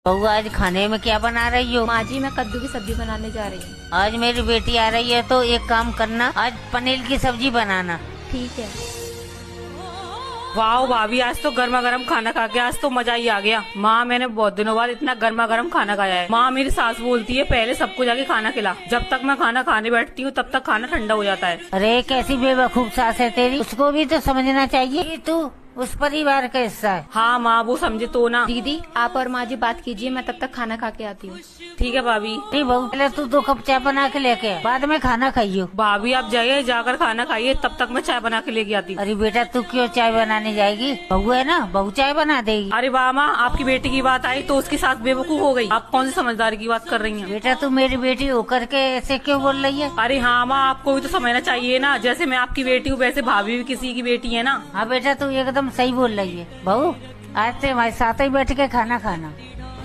बहू आज खाने में क्या बना रही हो? माँ जी मैं कद्दू की सब्जी बनाने जा रही हूँ। आज मेरी बेटी आ रही है तो एक काम करना, आज पनीर की सब्जी बनाना। ठीक है। वाह भाभी, आज तो गर्मा गर्म खाना खा के आज तो मजा ही आ गया। माँ मैंने बहुत दिनों बाद इतना गर्मा गर्म खाना खाया है। माँ मेरी सास बोलती है पहले सबको जाके खाना खिला, जब तक मैं खाना खाने बैठती हूँ तब तक खाना ठंडा हो जाता है। अरे कैसी बेवकूफ सास है तेरी, उसको भी तो समझना चाहिए कि तू उस परिवार का हिस्सा है। हाँ माँ वो समझे तो ना। दीदी आप और माँ जी बात कीजिए, मैं तब तक खाना खा के आती हूँ। ठीक है भाभी। नहीं बहू, पहले तू 2 कप चाय बना के लेके आ, बाद में खाना खाइयो। भाभी आप जाइए, जाकर खाना खाइए, तब तक मैं चाय बना के लेके आती हूँ। अरे बेटा तू क्यों चाय बनाने जाएगी? बहू है ना, बहू चाय बना देगी। अरे वाह माँ, आपकी बेटी की बात आई तो उसके साथ बेवकूफ हो गई। आप कौन सी समझदारी की बात कर रही हैं? बेटा तू मेरी बेटी होकर के ऐसे क्यों बोल रही है? अरे हाँ माँ, आपको भी तो समझना चाहिए ना, जैसे मैं आपकी बेटी हूँ वैसे भाभी भी किसी की बेटी है ना। हाँ बेटा तू एकदम सही बोल रही है। बहू आज से हमारे साथ ही बैठ के खाना खाना।